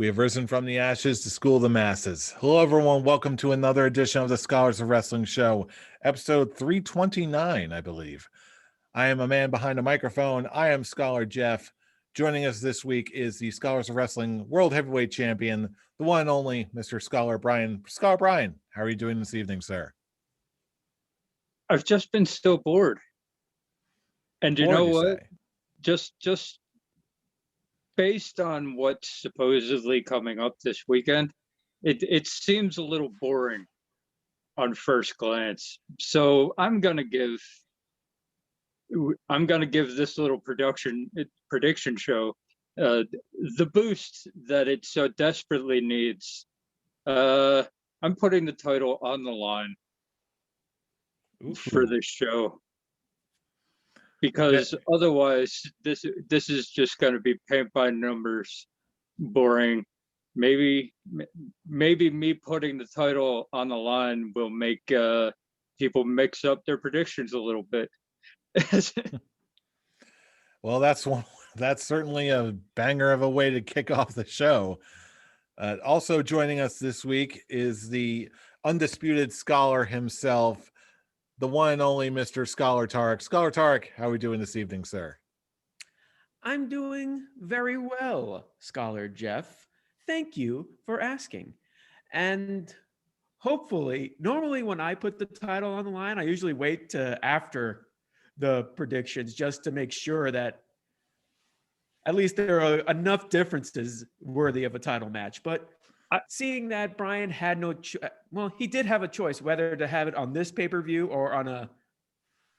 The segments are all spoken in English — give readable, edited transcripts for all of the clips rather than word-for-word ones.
We have risen from the ashes to school the masses. Hello, everyone. Welcome to another edition of the Scholars of Wrestling Show, episode 329, I believe. I am a man behind a microphone. I am Scholar Jeff. Joining us this week is the Scholars of Wrestling World Heavyweight Champion, the one and only Mr. Scholar Brian. Scholar Brian, how are you doing this evening, sir? I've just been so bored. And you know what? Just based on what's supposedly coming up this weekend, it seems a little boring on first glance. So I'm gonna give this little prediction show the boost that it so desperately needs. I'm putting the title on the line for this show, because otherwise this is just going to be paint by numbers, boring. Maybe me putting the title on the line will make people mix up their predictions a little bit. Well, that's certainly a banger of a way to kick off the show. Also joining us this week is the undisputed scholar himself, the one and only Mr. Scholar Tarek. Scholar Tarek, how are we doing this evening, sir? I'm doing very well, Scholar Jeff. Thank you for asking. And hopefully, normally when I put the title on the line, I usually wait to after the predictions just to make sure that at least there are enough differences worthy of a title match. But seeing that Brian had he did have a choice whether to have it on this pay-per-view or on a,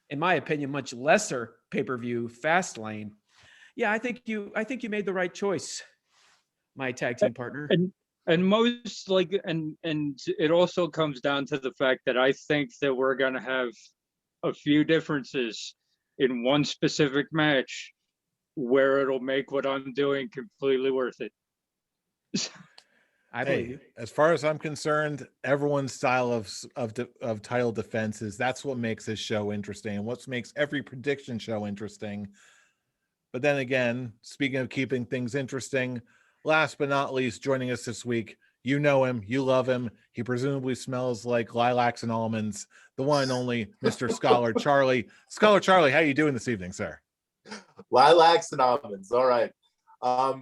in my opinion, much lesser pay-per-view, Fastlane. Yeah, I think you made the right choice, my tag team partner. And most and it also comes down to the fact that I think that we're gonna have a few differences in one specific match where it'll make what I'm doing completely worth it. I believe you. As far as I'm concerned, everyone's style of title defenses, that's what makes this show interesting and what makes every prediction show interesting. But then again, speaking of keeping things interesting, last but not least, joining us this week, you know him, you love him, he presumably smells like lilacs and almonds, the one and only Mr. Scholar Charlie. Scholar Charlie, how are you doing this evening, sir? Lilacs and almonds. All right. I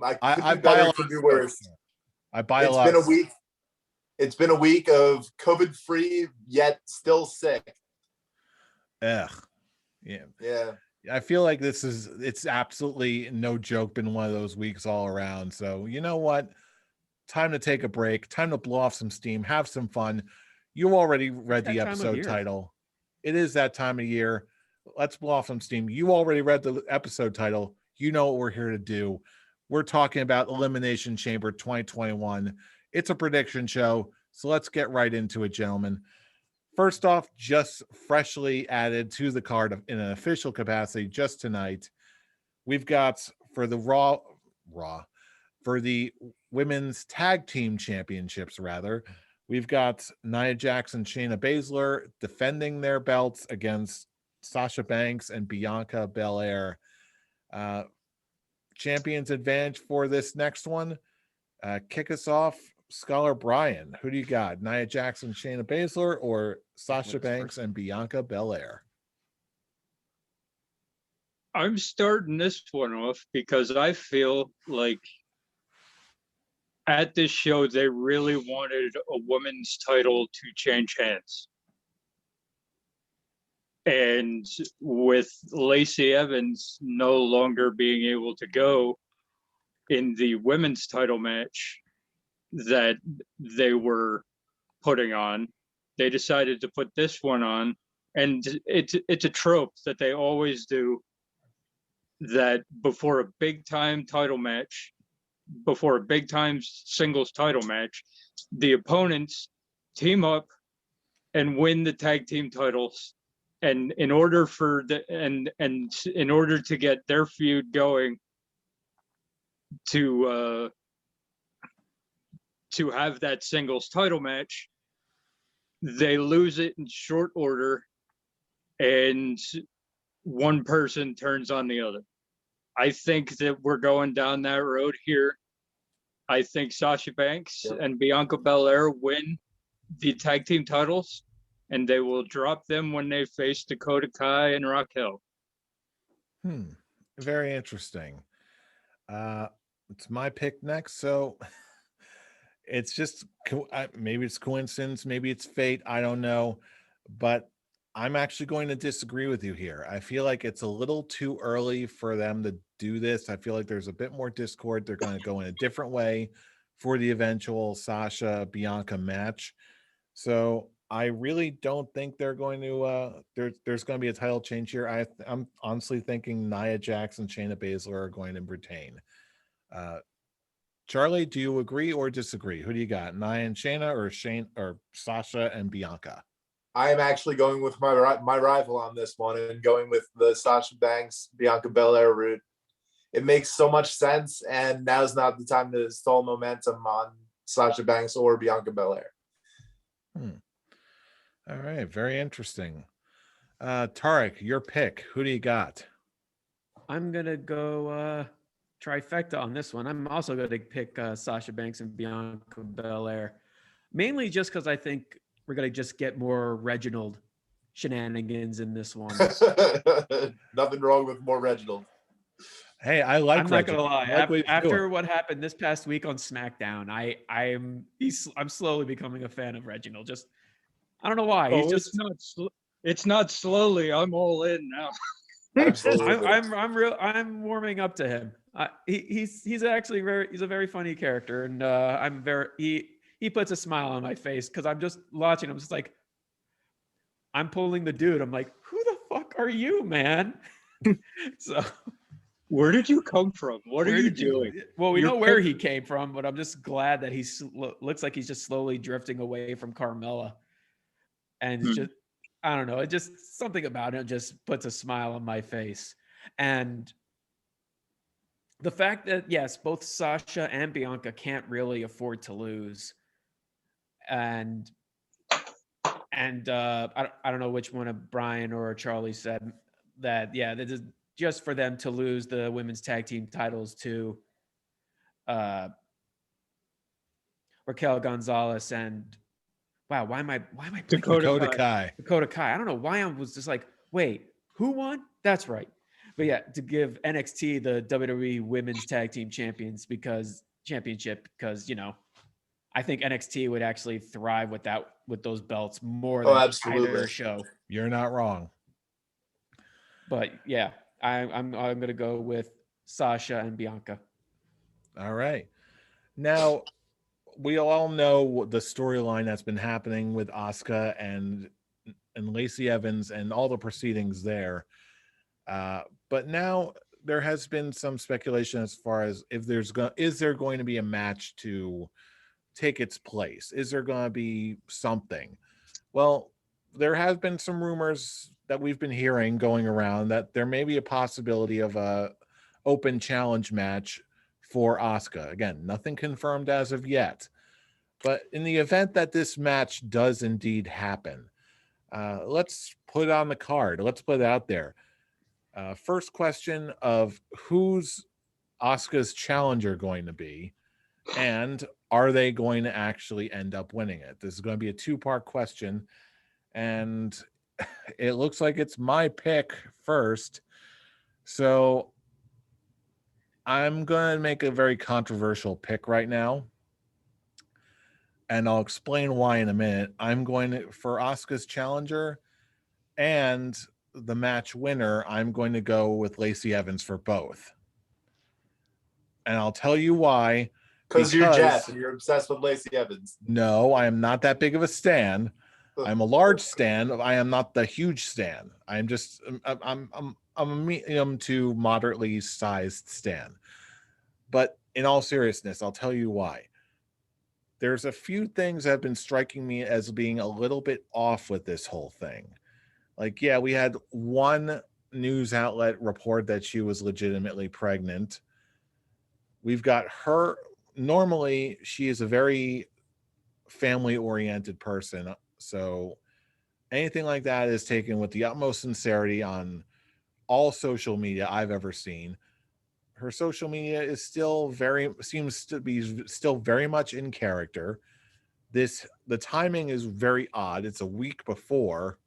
buy a lot to do worse. I buy a lot. It's been a week of COVID-free yet still sick. Ugh. Yeah. I feel like it's absolutely no joke been one of those weeks all around. So you know what? Time to take a break. Time to blow off some steam. Have some fun. You already read the episode title. It is that time of year. Let's blow off some steam. You already read the episode title. You know what we're here to do. We're talking about Elimination Chamber 2021. It's a prediction show, so let's get right into it, gentlemen. First off, just freshly added to the card in an official capacity just tonight, we've got for the for the women's tag team championships, we've got Nia Jax and Shayna Baszler defending their belts against Sasha Banks and Bianca Belair. Champions advantage for this next one. Kick us off, Scholar Brian. Who do you got? Nia Jax and Shayna Baszler or Sasha Banks and Bianca Belair? I'm starting this one off because I feel like at this show they really wanted a women's title to change hands. And with Lacey Evans no longer being able to go in the women's title match that they were putting on, they decided to put this one on. And it's a trope that they always do, that before a big time title match, before a big time singles title match, the opponents team up and win the tag team titles. And in order to get their feud going, to have that singles title match, they lose it in short order, and one person turns on the other. I think that we're going down that road here. I think Sasha Banks and Bianca Belair win the tag team titles, and they will drop them when they face Dakota Kai and Raquel. Very interesting. It's my pick next. So it's just maybe it's coincidence, maybe it's fate. I don't know, but I'm actually going to disagree with you here. I feel like it's a little too early for them to do this. I feel like there's a bit more discord. They're going to go in a different way for the eventual Sasha Bianca match. So I really don't think they're going to there's going to be a title change here. I'm honestly thinking Nia Jax and Shayna Baszler are going to retain. Charlie, do you agree or disagree? Who do you got? Nia and Shayna, or Sasha and Bianca? I am actually going with my rival on this one and going with the Sasha Banks, Bianca Belair route. It makes so much sense, and now's not the time to stall momentum on Sasha Banks or Bianca Belair. All right, very interesting. Tarek, your pick. Who do you got? I'm gonna go trifecta on this one. I'm also going to pick Sasha Banks and Bianca Belair, mainly just because I think we're going to just get more Reginald shenanigans in this one. Nothing wrong with more Reginald. Hey, I'm not going to lie. After what happened this past week on SmackDown, I'm slowly becoming a fan of Reginald. Just I don't know why. It's not slowly. I'm all in now. I'm warming up to him. He's actually he's a very funny character, and he puts a smile on my face because I'm just watching. I'm just like, I'm pulling the dude. I'm like, who the fuck are you, man? So, where did you come from? What are you doing? Well, we know where he came from, but I'm just glad that he looks like he's just slowly drifting away from Carmella, and it's just. I don't know. It just something about it just puts a smile on my face. And the fact that, yes, both Sasha and Bianca can't really afford to lose. And I don't know which one of Brian or Charlie said that, yeah, that is just for them to lose the women's tag team titles to Raquel Gonzalez and wow, why am I Dakota Kai. Dakota Kai. I don't know why I was just like, wait, who won? That's right. But yeah, to give NXT the WWE Women's Tag Team Championship because I think NXT would actually thrive with those belts more than either show. You're not wrong. But yeah, I'm gonna go with Sasha and Bianca. All right. Now we all know the storyline that's been happening with Asuka and Lacey Evans and all the proceedings there. But now there has been some speculation as far as if is there going to be a match to take its place? Is there going to be something? Well, there have been some rumors that we've been hearing going around that there may be a possibility of a open challenge match for Asuka. Again, nothing confirmed as of yet. But in the event that this match does indeed happen, let's put it on the card. Let's put it out there. First question of who's Asuka's challenger going to be, and are they going to actually end up winning it? This is going to be a two-part question, and it looks like it's my pick first. So I'm going to make a very controversial pick right now, and I'll explain why in a minute. I'm going for Asuka's challenger and the match winner, I'm going to go with Lacey Evans for both. And I'll tell you why. Because you're Jeff and you're obsessed with Lacey Evans. No, I am not that big of a stan. I'm a large stan. I am not the huge stan. I'm a medium to moderately sized stan. But in all seriousness, I'll tell you why. There's a few things that have been striking me as being a little bit off with this whole thing. Like, yeah, we had one news outlet report that she was legitimately pregnant. We've got her. Normally, she is a very family-oriented person. So anything like that is taken with the utmost sincerity on all social media I've ever seen. her social media is still seems to be still very much in character. The timing is very odd. It's a week before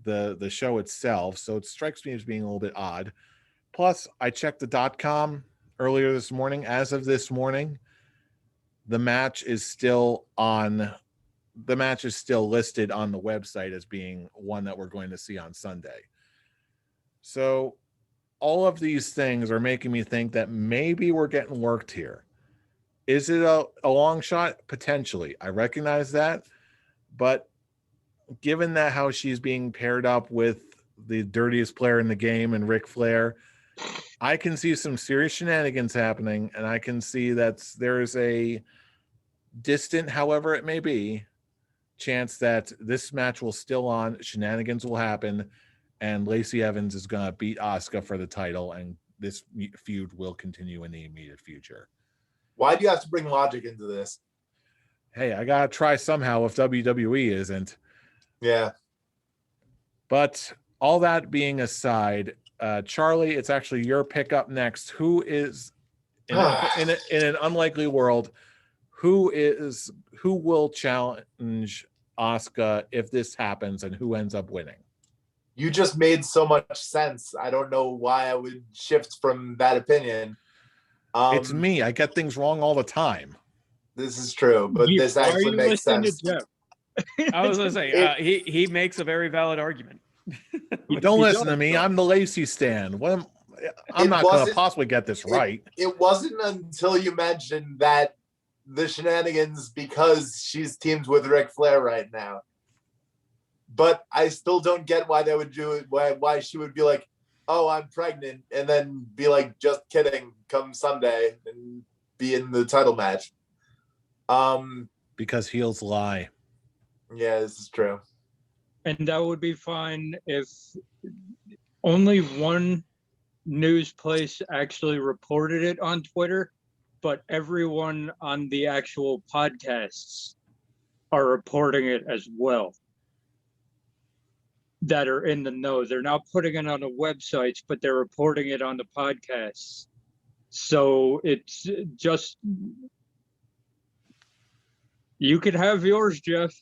the show itself, so it strikes me as being a little bit odd. Plus, I checked the .com earlier this morning. As of this morning, the match is still listed on the website as being one that we're going to see on Sunday. So all of these things are making me think that maybe we're getting worked here. Is it a long shot? Potentially. I recognize that. But given that how she's being paired up with the dirtiest player in the game and Ric Flair, I can see some serious shenanigans happening, and I can see that there's a distant, however it may be, chance that this match will still on, shenanigans will happen, and Lacey Evans is going to beat Asuka for the title, and this feud will continue in the immediate future. Why do you have to bring logic into this? Hey, I got to try somehow if WWE isn't. Yeah. But all that being aside, Charlie, it's actually your pick up next. Who is, in an unlikely world, who will challenge Asuka if this happens, and who ends up winning? You just made so much sense. I don't know why I would shift from that opinion. It's me. I get things wrong all the time. This is true, but this actually makes sense. I was going to say, he makes a very valid argument. Don't listen to me. I'm the Lacey stan. I'm not going to possibly get this right. It wasn't until you mentioned that the shenanigans because she's teamed with Ric Flair right now. But I still don't get why they would do it. Why she would be like, "Oh, I'm pregnant," and then be like, "Just kidding. Come Sunday and be in the title match." Because heels lie. Yeah, this is true. And that would be fine if only one news place actually reported it on Twitter, but everyone on the actual podcasts are reporting it as well. That are in the know. They're not putting it on the websites, but they're reporting it on the podcasts. So it's just, you can have yours, Jeff,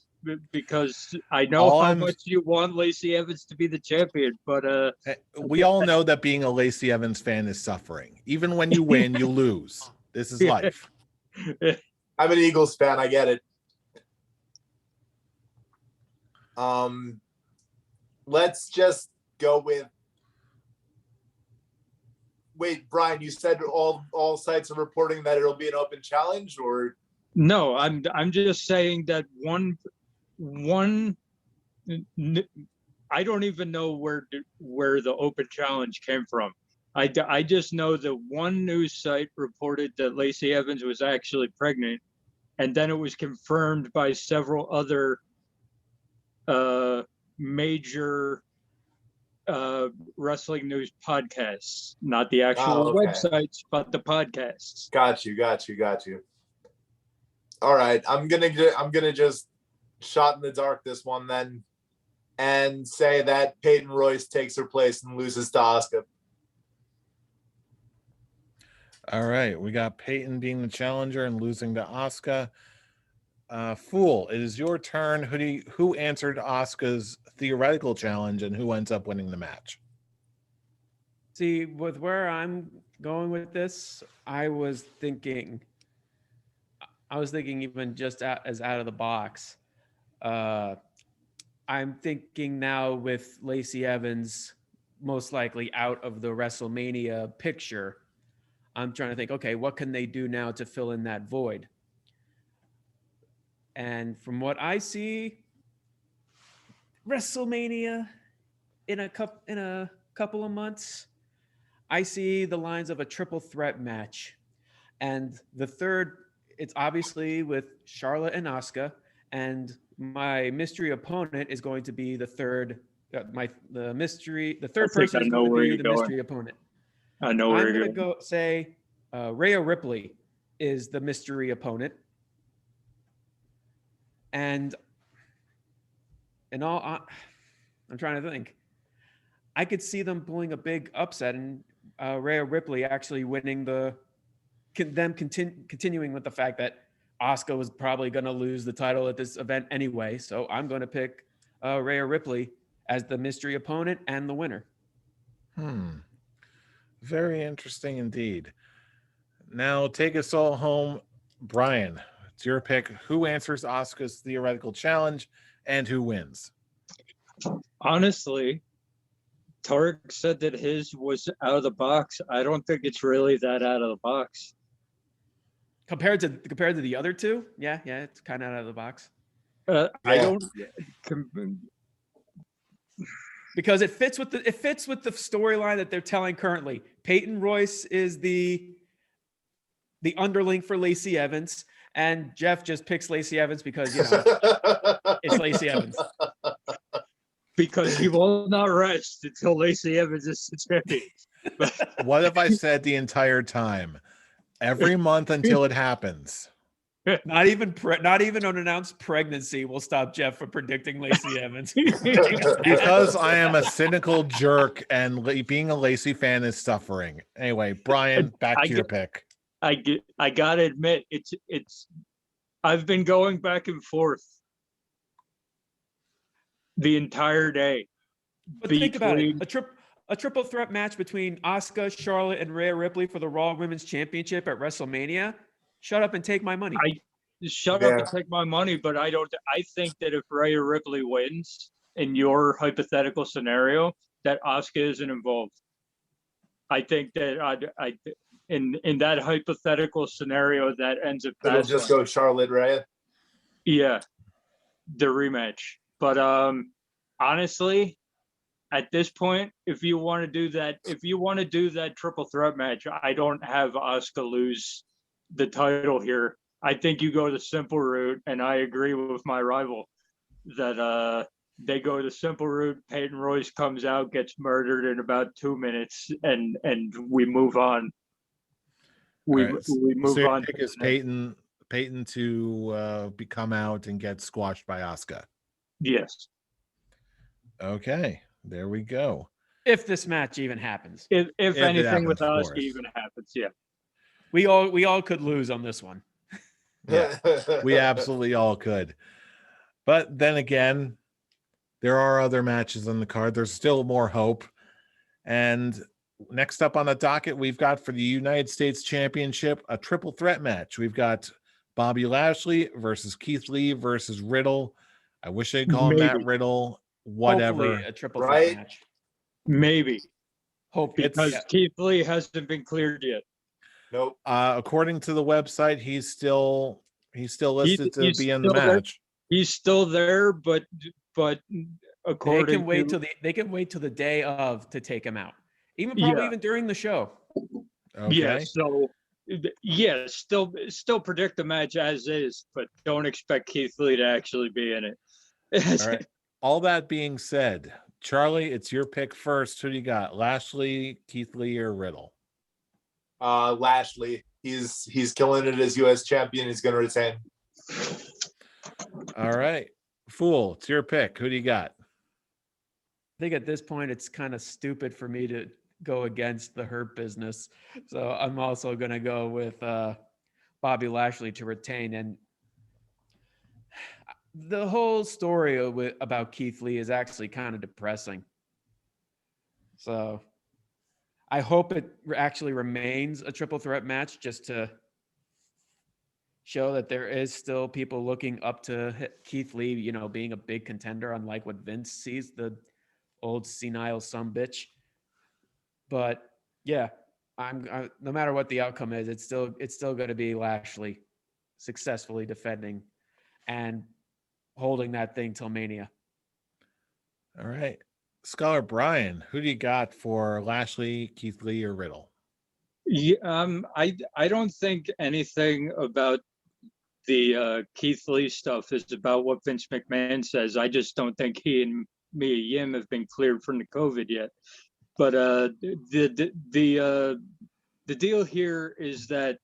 because I know how much you want Lacey Evans to be the champion, but we all know that being a Lacey Evans fan is suffering. Even when you win, you lose. This is life. I'm an Eagles fan. I get it. Let's just go with. Wait, Brian, you said all sites are reporting that it'll be an open challenge, or no? I'm just saying that one. I don't even know where the open challenge came from. I just know that one news site reported that Lacey Evans was actually pregnant, and then it was confirmed by several other major wrestling news podcasts, not the actual websites, but the podcasts. Got you. All right, I'm gonna just shot in the dark this one then, and say that Peyton Royce takes her place and loses to Asuka. All right, we got Peyton being the challenger and losing to Asuka. Fool, it is your turn. Who answered Asuka's theoretical challenge, and who ends up winning the match? See, with where I'm going with this, I was thinking even just as out of the box. I'm thinking now with Lacey Evans most likely out of the WrestleMania picture. I'm trying to think, okay, what can they do now to fill in that void? And from what I see, WrestleMania in a couple of months, I see the lines of a triple threat match. And the third, it's obviously with Charlotte and Asuka, and my mystery opponent is going to be the third. The third person is going to be the mystery opponent. I know where I'm going to go say Rhea Ripley is the mystery opponent. And I'm trying to think. I could see them pulling a big upset, and Rhea Ripley actually winning continuing with the fact that Asuka was probably going to lose the title at this event anyway. So I'm going to pick Rhea Ripley as the mystery opponent and the winner. Very interesting indeed. Now take us all home, Brian. It's your pick. Who answers Asuka's theoretical challenge and who wins? Honestly, Tarek said that his was out of the box. I don't think it's really that out of the box. Compared to the other two, yeah, it's kind of out of the box. I don't, because it fits with the storyline that they're telling currently. Peyton Royce is the underling for Lacey Evans, and Jeff just picks Lacey Evans because it's Lacey Evans. Because he will not rest until Lacey Evans is the champion. What have I said the entire time? Every month until it happens. Not even unannounced pregnancy will stop Jeff from predicting Lacey Evans. Because I am a cynical jerk and being a Lacey fan is suffering. Anyway, Brian, back to your pick. I gotta admit, it's I've been going back and forth the entire day. But think about it. A triple threat match between Asuka, Charlotte, and Rhea Ripley for the Raw Women's Championship at WrestleMania. Shut up and take my money. Shut up and take my money, but I think that if Rhea Ripley wins in your hypothetical scenario, that Asuka isn't involved. I think that in that hypothetical scenario that ends up it'll just go Charlotte Rhea. Yeah, the rematch. But honestly, at this point, if you want to do that triple threat match, I don't have Asuka lose the title here. I think you go the simple route, and I agree with my rival that they go the simple route. Peyton Royce comes out, gets murdered in about 2 minutes, and we move on. We move so on. Pick is Peyton to come out and get squashed by Asuka. Yes. Okay, there we go. If this match even happens. If anything with Asuka even happens, yeah. We all could lose on this one. Yeah, we absolutely all could. But then again, there are other matches on the card. There's still more hope. And next up on the docket, we've got for the United States Championship, a triple threat match. We've got Bobby Lashley versus Keith Lee versus Riddle. I wish they'd call him Matt Riddle. Whatever. Hopefully a triple threat match. Maybe. Hope because Keith Lee hasn't been cleared yet. Nope. According to the website, he's still listed to be in the match. He's still there, but according they can wait till the day of to take him out. Even during the show. Okay. Yeah, so still predict the match as is, but don't expect Keith Lee to actually be in it. All right. All that being said, Charlie, it's your pick first. Who do you got? Lashley, Keith Lee, or Riddle? Lashley. He's killing it as U.S. champion. He's going to retain. All right. Fool, it's your pick. Who do you got? I think at this point, it's kind of stupid for me to go against the Hurt Business. So I'm also going to go with Bobby Lashley to retain. And the whole story about Keith Lee is actually kind of depressing. So I hope it actually remains a triple threat match just to show that there is still people looking up to Keith Lee, being a big contender, unlike what Vince sees, the old senile sumbitch. But yeah, I'm no matter what the outcome is, it's still going to be Lashley successfully defending and holding that thing till Mania. All right. Scholar Brian, who do you got for Lashley, Keith Lee, or Riddle? Yeah, I don't think anything about the Keith Lee stuff is about what Vince McMahon says. I just don't think he and Mia Yim have been cleared from the COVID yet. But the deal here is that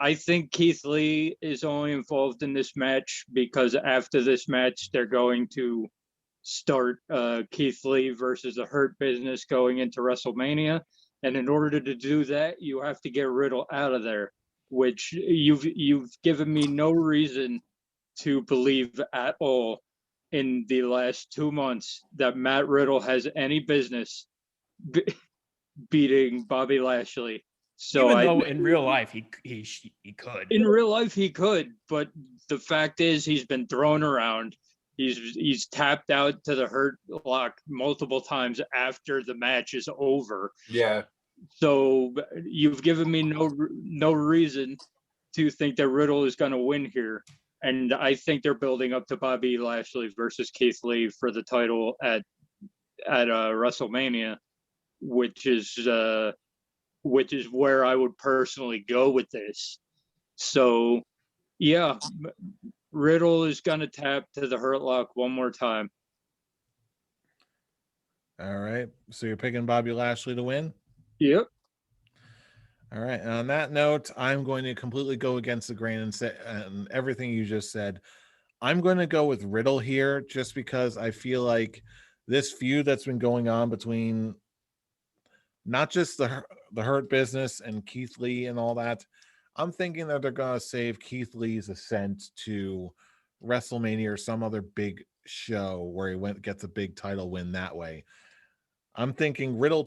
I think Keith Lee is only involved in this match because after this match, they're going to start Keith Lee versus the Hurt Business going into WrestleMania. And in order to do that, you have to get Riddle out of there, which you've given me no reason to believe at all in the last 2 months that Matt Riddle has any business beating Bobby Lashley. So even though in real life he could. In real life he could, but the fact is he's been thrown around. He's tapped out to the Hurt Lock multiple times after the match is over. Yeah. So you've given me no reason to think that Riddle is going to win here. And I think they're building up to Bobby Lashley versus Keith Lee for the title at WrestleMania, which is where I would personally go with this. So, yeah, Riddle is going to tap to the Hurt Lock one more time. All right. So you're picking Bobby Lashley to win? Yep. All right. And on that note, I'm going to completely go against the grain and say everything you just said. I'm going to go with Riddle here just because I feel like this feud that's been going on between not just the Hurt Business and Keith Lee and all that, I'm thinking that they're going to save Keith Lee's ascent to WrestleMania or some other big show where he gets a big title win that way. I'm thinking Riddle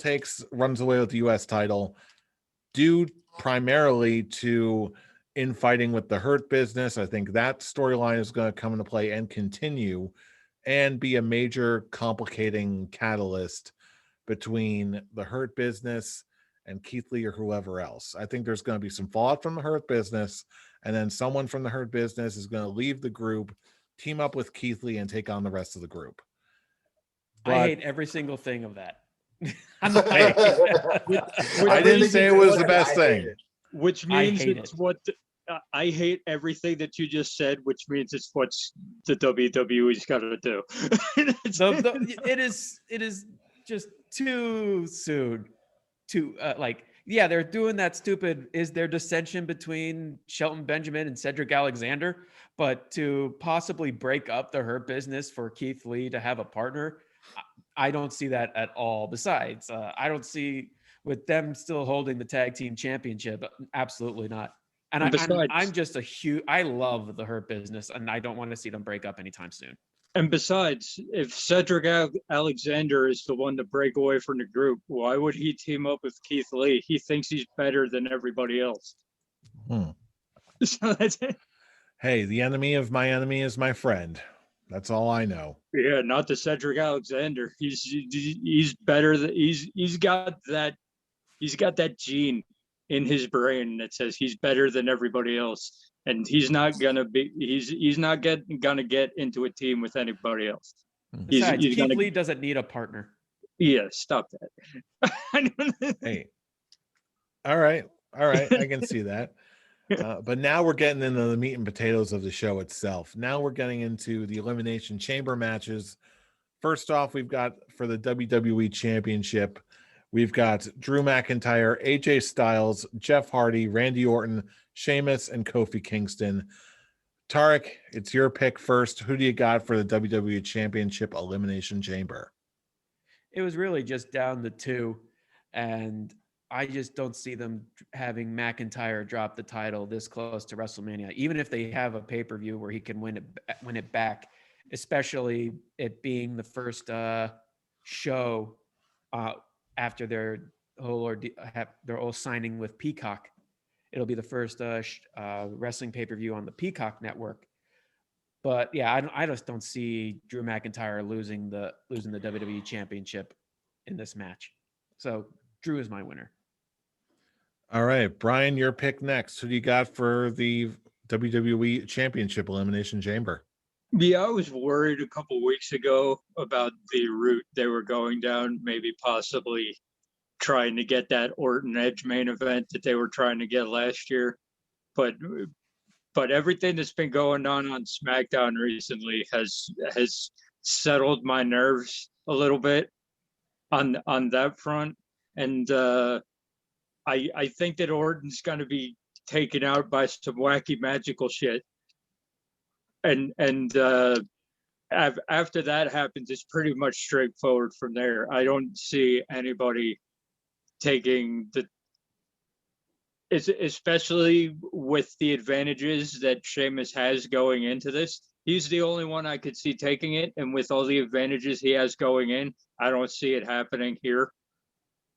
runs away with the U.S. title due primarily to infighting with the Hurt Business. I think that storyline is going to come into play and continue and be a major complicating catalyst between the Hurt Business and Keith Lee or whoever else. I think there's going to be some fallout from the Hurt Business, and then someone from the Hurt Business is going to leave the group, team up with Keith Lee, and take on the rest of the group. But I hate every single thing of that. I didn't say it was the best thing. Which means it's what I hate everything that you just said, which means it's what the WWE's got to do. It is just too soon to they're doing that stupid, is there dissension between Shelton Benjamin and Cedric Alexander, but to possibly break up the Hurt Business for Keith Lee to have a partner, I don't see that at all. Besides, I don't see with them still holding the tag team championship. Absolutely not. And I'm just I love the Hurt Business, and I don't want to see them break up anytime soon. And besides, if Cedric Alexander is the one to break away from the group, why would he team up with Keith Lee? He thinks he's better than everybody else. So that's it. Hey, the enemy of my enemy is my friend. That's all I know. Yeah, not the Cedric Alexander. He's better. He's got that gene in his brain that says he's better than everybody else, and he's not gonna get into a team with anybody else. Besides, Keith Lee doesn't need a partner. Yeah, stop that. Hey, all right, I can see that. But now we're getting into the meat and potatoes of the show itself. Now we're getting into the Elimination Chamber matches. First off, we've got for the WWE Championship, we've got Drew McIntyre, AJ Styles, Jeff Hardy, Randy Orton, Sheamus, and Kofi Kingston. Tarek, it's your pick first. Who do you got for the WWE Championship Elimination Chamber? It was really just down to two, and I just don't see them having McIntyre drop the title this close to WrestleMania, even if they have a pay-per-view where he can win it back, especially it being the first show after their whole signing with Peacock. It'll be the first wrestling pay-per-view on the Peacock network. But yeah, I just don't see Drew McIntyre losing the WWE Championship in this match. So Drew is my winner. All right, Brian, your pick next. Who do you got for the WWE Championship Elimination Chamber? Yeah, I was worried a couple weeks ago about the route they were going down, maybe possibly trying to get that Orton Edge main event that they were trying to get last year. But everything that's been going on SmackDown recently has settled my nerves a little bit on that front. And I think that Orton's going to be taken out by some wacky magical shit. And after that happens, it's pretty much straightforward from there. I don't see anybody taking especially with the advantages that Sheamus has going into this. He's the only one I could see taking it, and with all the advantages he has going in, I don't see it happening here,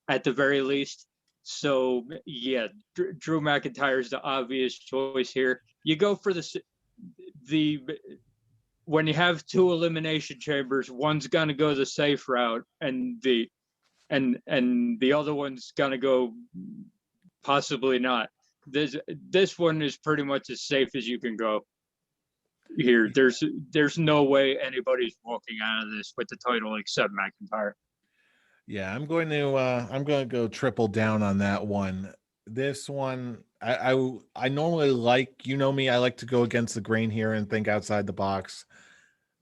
at the very least. So yeah, Drew McIntyre is the obvious choice here. You go for the when you have 2 elimination chambers, one's gonna go the safe route, and the other one's gonna go possibly not. This one is pretty much as safe as you can go here. There's no way anybody's walking out of this with the title except McIntyre. Yeah, I'm going to go triple down on that one. This one, I normally like, you know me, I like to go against the grain here and think outside the box.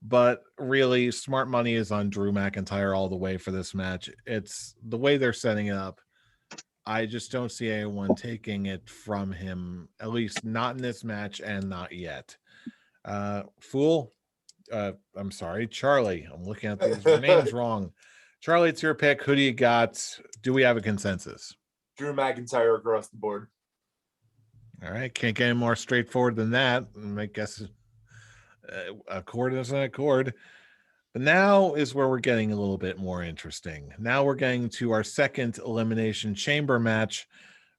But really, smart money is on Drew McIntyre all the way for this match. It's the way they're setting it up. I just don't see anyone taking it from him, at least not in this match and not yet. Fool, I'm sorry, Charlie. I'm looking at these names wrong. Charlie, it's your pick. Who do you got? Do we have a consensus? Drew McIntyre across the board. All right. Can't get any more straightforward than that. I guess a chord isn't a chord. But now is where we're getting a little bit more interesting. Now we're getting to our second Elimination Chamber match.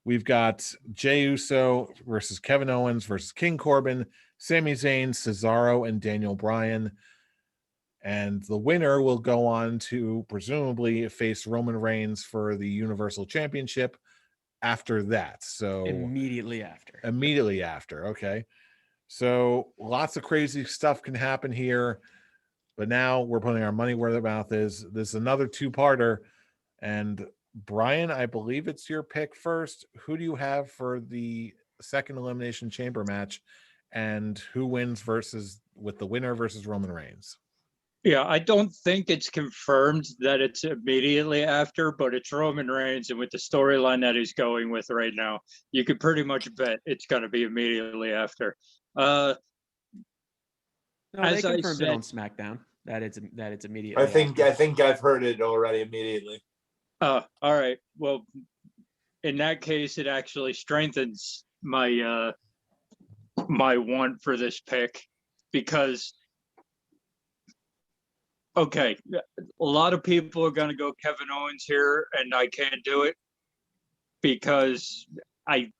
We've got Jey Uso versus Kevin Owens versus King Corbin, Sami Zayn, Cesaro, and Daniel Bryan. And the winner will go on to presumably face Roman Reigns for the Universal Championship after that. So immediately after. Okay. So lots of crazy stuff can happen here. But now we're putting our money where the mouth is. This is another 2-parter. And Brian, I believe it's your pick first. Who do you have for the second Elimination Chamber match? And who wins with the winner versus Roman Reigns? Yeah, I don't think it's confirmed that it's immediately after, but it's Roman Reigns. And with the storyline that he's going with right now, you could pretty much bet it's going to be immediately after. No, they confirmed it on SmackDown that it's immediately. I think I've heard it already immediately. All right. Well, in that case, it actually strengthens my my want for this pick, because okay, a lot of people are going to go Kevin Owens here, and I can't do it because I've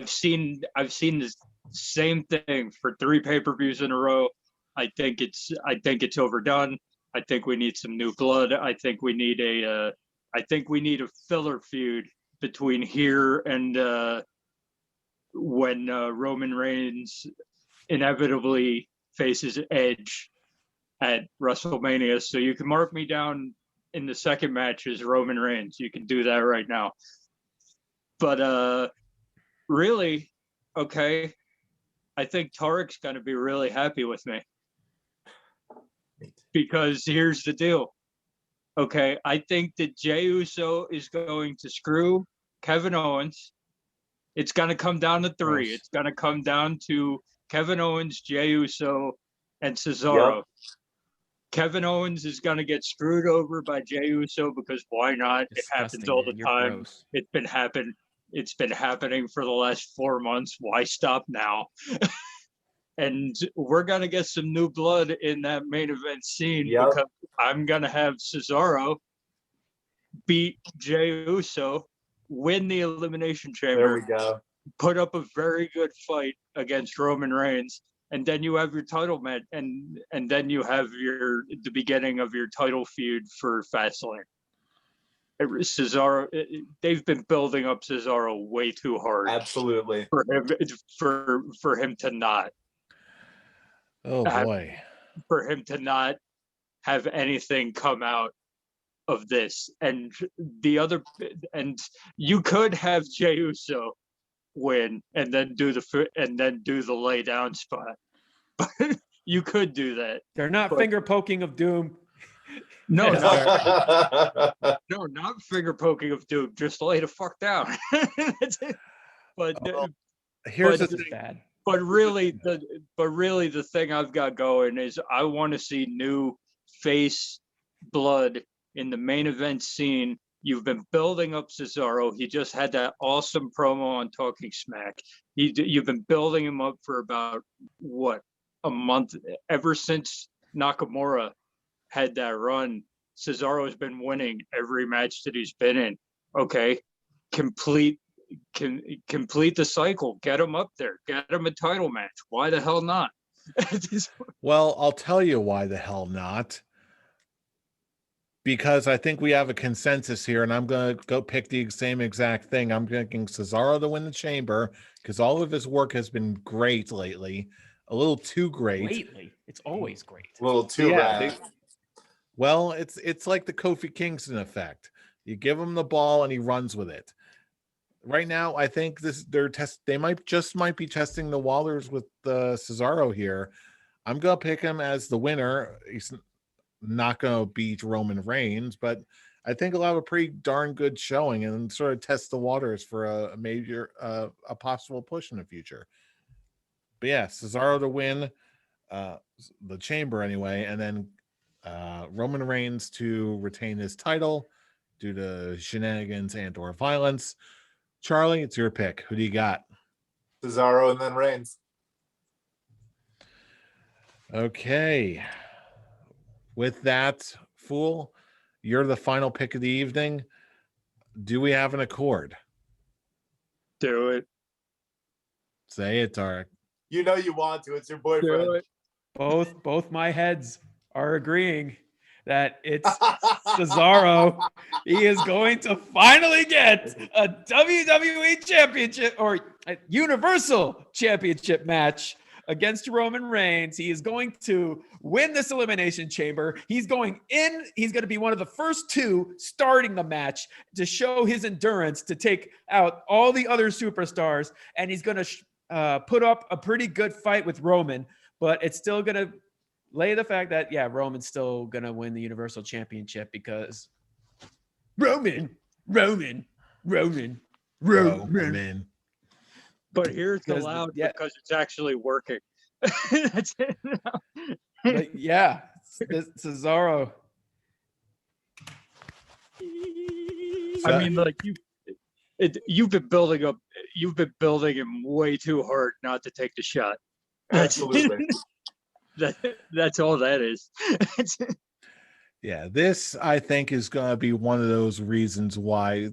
seen the same thing for 3 pay-per-views in a row. I think it's overdone. I think we need some new blood. I think we need a filler feud between here and when Roman Reigns inevitably faces Edge at WrestleMania. So you can mark me down in the second match as Roman Reigns. You can do that right now. But really, okay, I think Tarek's going to be really happy with me. Because here's the deal. Okay, I think that Jey Uso is going to screw Kevin Owens. It's going to come down to 3. Gross. It's going to come down to Kevin Owens, Jey Uso, and Cesaro. Yep. Kevin Owens is going to get screwed over by Jey Uso because why not? Disgusting, it happens all the time. Gross. It's been happening for the last 4 months. Why stop now? And we're going to get some new blood in that main event scene. Yep. Because I'm going to have Cesaro beat Jey Uso, win the Elimination Chamber. There we go. Put up a very good fight against Roman Reigns. And then you have your title match, and then you have the beginning of your title feud for Fastlane. Cesaro, they've been building up Cesaro way too hard. Absolutely. For him to not. Oh boy. For him to not have anything come out of this, and you could have Jey Uso win and then do the lay down spot. But you could do that. They're not finger poking of doom. No, not finger poking of doom. Just lay the fuck down. But here's the thing. Bad. But really, the thing I've got going is I want to see new face blood in the main event scene You've been building up Cesaro. He just had that awesome promo on Talking Smack. You've been building him up for about, what, a month? Ever since Nakamura had that run, Cesaro's been winning every match that he's been in. Okay, complete the cycle. Get him up there. Get him a title match. Why the hell not? Well, I'll tell you why the hell not. Because I think we have a consensus here, and I'm going to go pick the same exact thing. I'm picking Cesaro to win the Chamber because all of his work has been great lately. A little too great. Lately, it's always great. A little too rad. Well, it's like the Kofi Kingston effect. You give him the ball and he runs with it. Right now, I think they might be testing the waters with Cesaro here. I'm gonna pick him as the winner. He's not gonna beat Roman Reigns, but I think he'll have a pretty darn good showing and sort of test the waters for a major a possible push in the future. But yeah, Cesaro to win the Chamber anyway, and then Roman Reigns to retain his title due to shenanigans and/or violence. Charlie, it's your pick. Who do you got? Cesaro and then Reigns. Okay. With that, Fool, you're the final pick of the evening. Do we have an accord? Do it. Say it, Tarek. You know you want to. It's your boyfriend. Do it. Both my heads are agreeing that it's Cesaro. He is going to finally get a WWE Championship or a Universal Championship match against Roman Reigns. He is going to win this Elimination Chamber. He's going in. He's going to be one of the first two starting the match to show his endurance to take out all the other superstars. And he's going to put up a pretty good fight with Roman, but it's still going to lay the fact that, yeah, Roman's still going to win the Universal Championship because Roman. But here's the loud because it's actually working. That's it. But yeah, Cesaro. I mean, like you've been building him way too hard not to take the shot. Absolutely. That's all that is. Yeah, this I think is going to be one of those reasons why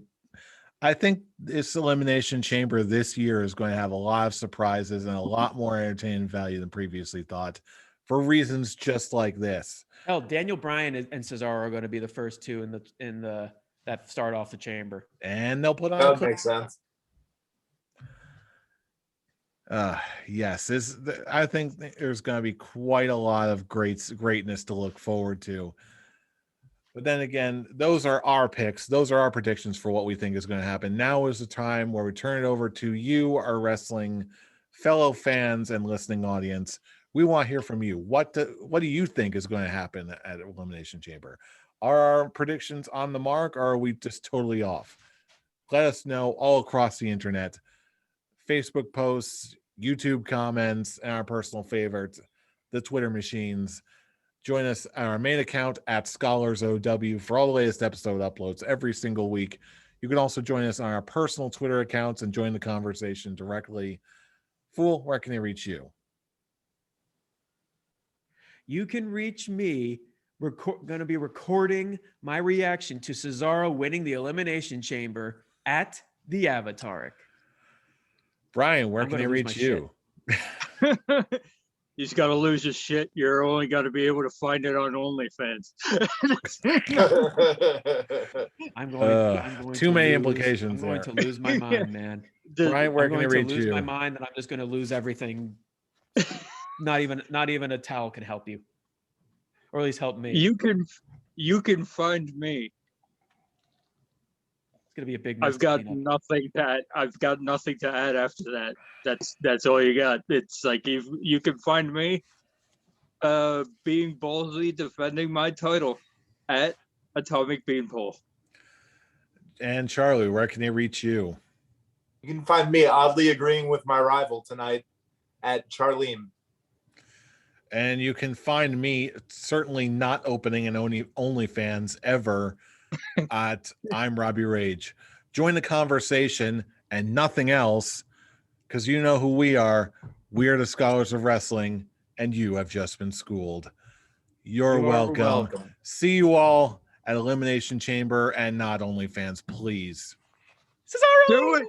I think this Elimination Chamber this year is going to have a lot of surprises and a lot more entertaining value than previously thought for reasons just like this. Hell, Daniel Bryan and Cesaro are going to be the first two in the that start off the Chamber. And they'll put on That makes sense. Yes, I think there's going to be quite a lot of greatness to look forward to. But then again, those are our picks. Those are our predictions for what we think is going to happen. Now is the time where we turn it over to you, our wrestling fellow fans and listening audience. We want to hear from you. What do you think is going to happen at Elimination Chamber? Are our predictions on the mark, or are we just totally off? Let us know all across the internet. Facebook posts, YouTube comments, and our personal favorites, the Twitter machines. Join us on our main account at ScholarsOW for all the latest episode uploads every single week. You can also join us on our personal Twitter accounts and join the conversation directly. Fool, where can they reach you? You can reach me. We're going to be recording my reaction to Cesaro winning the Elimination Chamber at the Avataric. Brian, where can they reach you? He's got to lose his shit. You're only got to be able to find it on OnlyFans. I'm going too many implications. I'm going to lose my mind, man. Brian, where can they reach you? I'm going to lose my mind, and I'm just going to lose everything. Not even a towel can help you, or at least help me. You can find me. It's gonna be a big. I've got nothing to add after that. That's all you got. It's like you can find me being boldly defending my title at Atomic Beanpole. And Charlie, where can they reach you? You can find me oddly agreeing with my rival tonight at Charlene. And you can find me certainly not opening an OnlyFans ever I'm Robbie Rage. Join the conversation and nothing else, because you know who we are. We are the Scholars of Wrestling, and you have just been schooled. You're welcome. See you all at Elimination Chamber, and not OnlyFans, please. Cesaro! Do it.